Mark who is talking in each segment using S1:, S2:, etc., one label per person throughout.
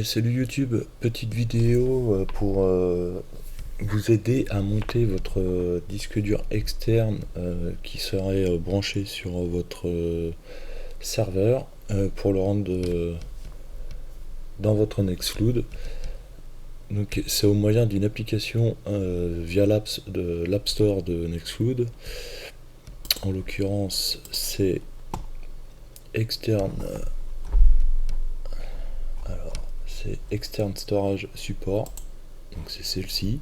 S1: Salut YouTube, petite vidéo pour vous aider à monter votre disque dur externe qui serait branché sur votre serveur pour le rendre dans votre Nextcloud. Donc c'est au moyen d'une application via l'App Store de Nextcloud. En l'occurrence c'est externe. Alors c'est externe storage support. Donc c'est celle-ci.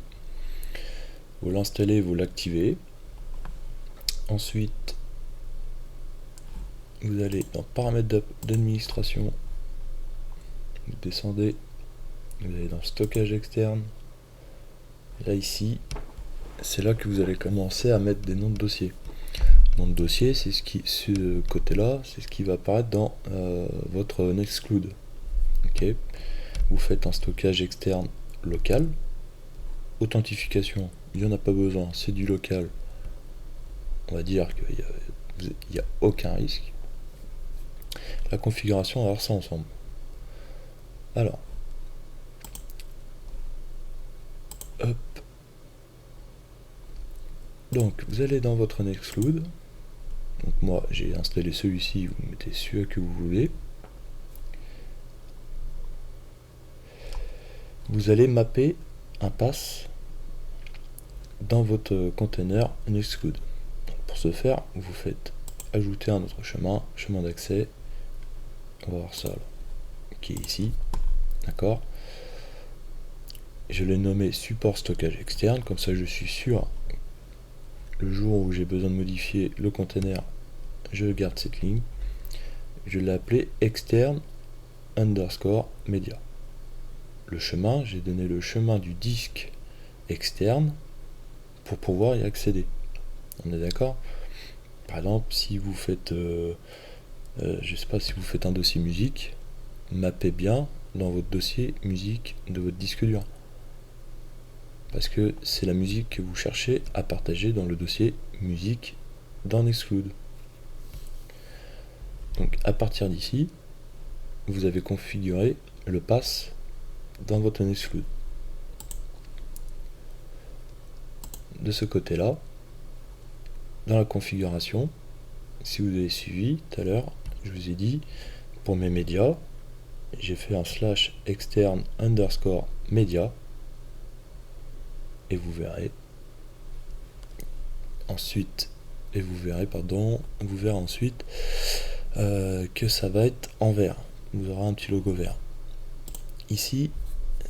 S1: Vous l'installez, vous l'activez. Ensuite, vous allez dans paramètres d'administration, vous descendez, vous allez dans stockage externe. Là ici, c'est là que vous allez commencer à mettre des noms de dossiers. Nom de dossier, c'est ce côté-là, c'est ce qui va apparaître dans votre Nextcloud. Ok. Vous faites un stockage externe local. Authentification, il n'y en a pas besoin, c'est du local. On va dire qu'il n'y a aucun risque. La configuration, on va voir ça ensemble. Alors, hop. Donc, vous allez dans votre Nextcloud. Donc moi, j'ai installé celui-ci, vous mettez celui que vous voulez. Vous allez mapper un pass dans votre container Nextcloud. Pour ce faire, vous faites ajouter un autre chemin d'accès. On va voir ça là, qui est ici. D'accord. Je l'ai nommé support stockage externe, comme ça je suis sûr, le jour où j'ai besoin de modifier le container, je garde cette ligne. Je l'ai appelé externe underscore media. Le chemin, j'ai donné le chemin du disque externe pour pouvoir y accéder. On est d'accord? Par exemple, si vous faites, je sais pas, si vous faites un dossier musique, mappez bien dans votre dossier musique de votre disque dur. Parce que c'est la musique que vous cherchez à partager dans le dossier musique dans Nextcloud. Donc à partir d'ici, vous avez configuré le pass dans votre Nextcloud. De ce côté-là, dans la configuration, si vous avez suivi tout à l'heure, je vous ai dit, pour mes médias, j'ai fait un slash externe underscore media, et vous verrez ensuite, vous verrez ensuite que ça va être en vert. Vous aurez un petit logo vert. Ici,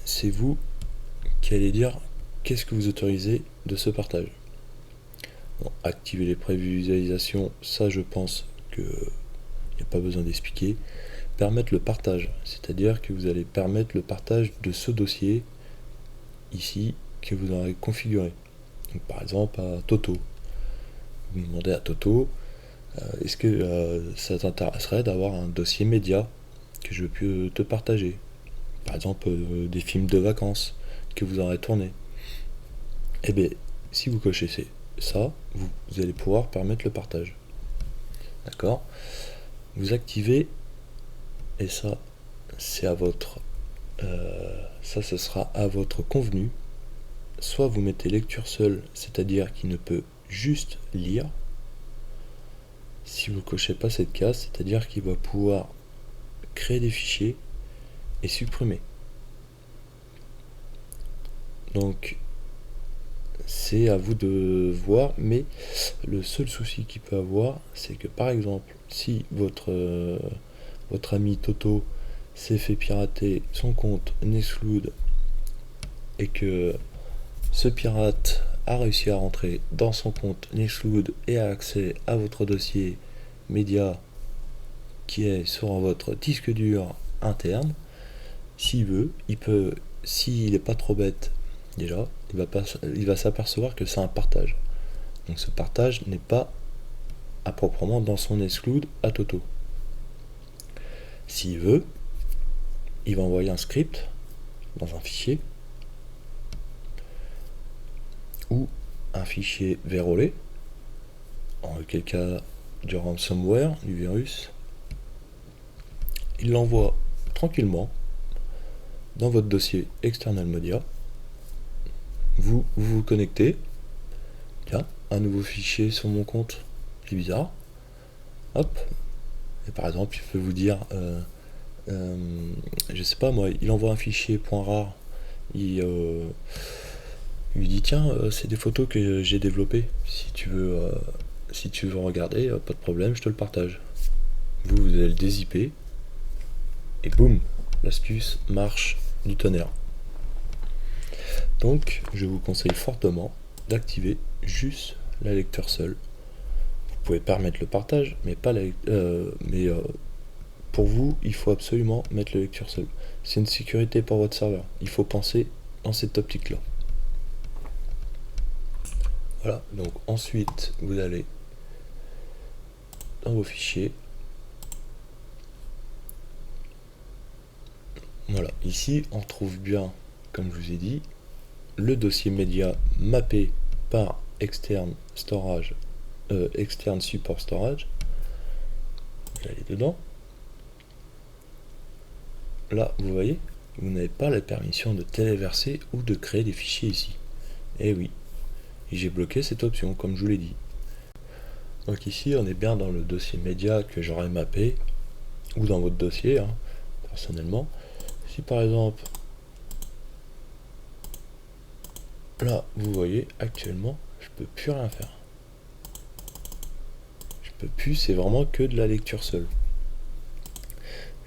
S1: c'est vous qui allez dire qu'est-ce que vous autorisez de ce partage. Bon, activer les prévisualisations, ça je pense qu'il n'y a pas besoin d'expliquer. Permettre le partage, c'est-à-dire que vous allez permettre le partage de ce dossier ici que vous aurez configuré. Donc, par exemple à Toto. Vous demandez à Toto est-ce que ça t'intéresserait d'avoir un dossier média que je peux te partager. Par exemple des films de vacances que vous aurez tournés. Et bien si vous cochez ça, vous allez pouvoir permettre le partage. D'accord. Vous activez, et ça c'est à votre ça ce sera à votre convenu. Soit vous mettez lecture seule, c'est-à-dire qu'il ne peut juste lire. Si vous ne cochez pas cette case, c'est-à-dire qu'il va pouvoir créer des fichiers et supprimer. Donc c'est à vous de voir, mais le seul souci qu'il peut avoir, c'est que par exemple, si votre ami Toto s'est fait pirater son compte Nextcloud et que ce pirate a réussi à rentrer dans son compte Nextcloud et a accès à votre dossier média qui est sur votre disque dur interne, s'il veut, il peut, s'il n'est pas trop bête déjà, il va s'apercevoir que c'est un partage. Donc ce partage n'est pas à proprement dans son Nextcloud à Toto. S'il veut, il va envoyer un script dans un fichier ou un fichier vérolé, en quel cas du ransomware, du virus. Il l'envoie tranquillement dans votre dossier External Media, vous connectez. Tiens, un nouveau fichier sur mon compte, c'est bizarre. Hop, et par exemple, il peut vous dire, je sais pas moi, il envoie un fichier .rar, il lui dit tiens, c'est des photos que j'ai développées, si tu veux regarder, pas de problème, je te le partage. Vous allez le dézipper, et boum, l'astuce marche du tonnerre. Donc, je vous conseille fortement d'activer juste la lecture seule. Vous pouvez permettre le partage, mais pas pour vous, il faut absolument mettre la lecture seule. C'est une sécurité pour votre serveur. Il faut penser dans cette optique-là. Voilà, donc ensuite, vous allez dans vos fichiers. Voilà, ici, on trouve bien, comme je vous ai dit, le dossier média mappé par externe support storage. Vous allez dedans. Là, vous voyez, vous n'avez pas la permission de téléverser ou de créer des fichiers ici. Et oui, j'ai bloqué cette option, comme je vous l'ai dit. Donc ici, on est bien dans le dossier média que j'aurais mappé, ou dans votre dossier, hein, personnellement. Si par exemple, là, vous voyez, actuellement, je peux plus rien faire. Je peux plus, c'est vraiment que de la lecture seule.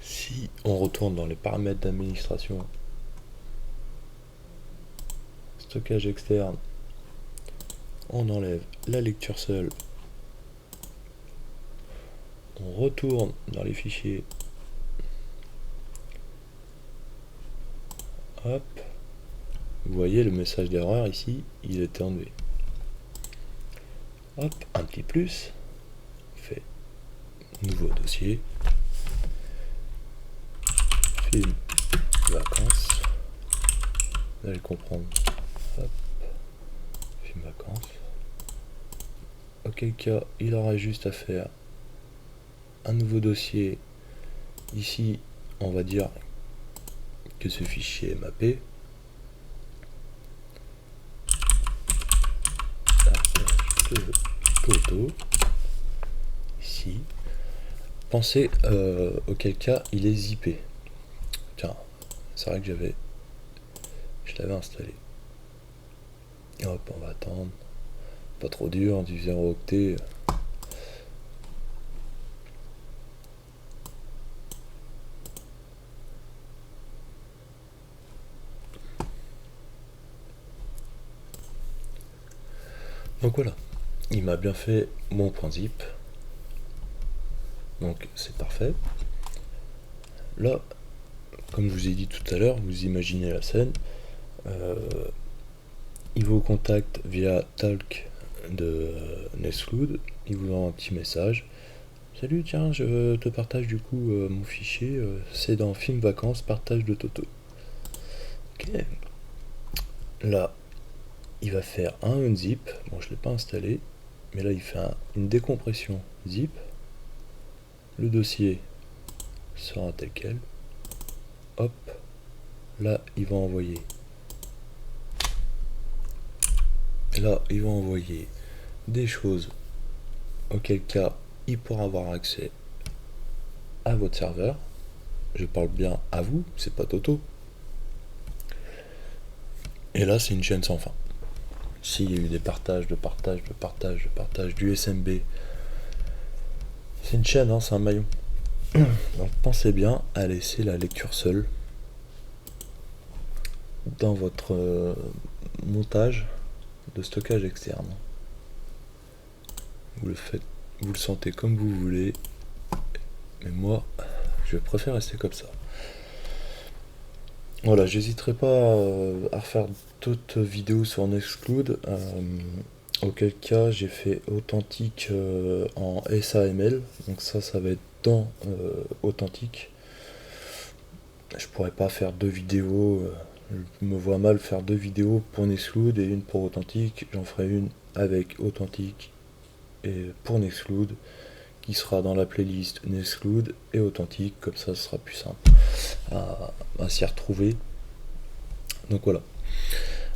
S1: Si on retourne dans les paramètres d'administration, stockage externe, on enlève la lecture seule, on retourne dans les fichiers, hop, vous voyez le message d'erreur ici, il était enlevé. Hop, un petit plus, on fait nouveau dossier, film vacances, vous allez comprendre, hop, film vacances, auquel cas il aura juste à faire un nouveau dossier. Ici on va dire que ce fichier est mappé, photo ici. Pensez auquel cas il est zippé. Tiens, c'est vrai que je l'avais installé. Hop, on va attendre. Pas trop dur, du 0 octet. Donc voilà, il m'a bien fait mon .zip. Donc c'est parfait. Là, comme je vous ai dit tout à l'heure, vous imaginez la scène. Il vous contacte via Talk de Nextcloud. Il vous envoie un petit message. Salut, tiens, je te partage du coup mon fichier. C'est dans Film Vacances, partage de Toto. Ok. Là, il va faire un unzip. Bon, je ne l'ai pas installé. Mais là, il fait une décompression zip. Le dossier sera tel quel. Hop. Là, il va envoyer. Là, il va envoyer des choses auquel cas il pourra avoir accès à votre serveur. Je parle bien à vous, c'est pas Toto. Et là, c'est une chaîne sans fin. S'il y a eu des partages, du SMB, c'est une chaîne, hein, c'est un maillon. Donc pensez bien à laisser la lecture seule dans votre montage de stockage externe. Vous le sentez comme vous voulez, mais moi, je préfère rester comme ça. Voilà, j'hésiterai pas à refaire d'autres vidéos sur Nextcloud, auquel cas j'ai fait authentique en SAML, donc ça va être dans authentique. Je pourrais pas faire deux vidéos, je me vois mal faire deux vidéos pour Nextcloud et une pour authentique. J'en ferai une avec authentique et pour Nextcloud qui sera dans la playlist Nextcloud et authentique, comme ça ce sera plus simple à s'y retrouver. Donc voilà.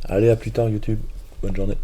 S1: Allez, à plus tard YouTube. Bonne journée.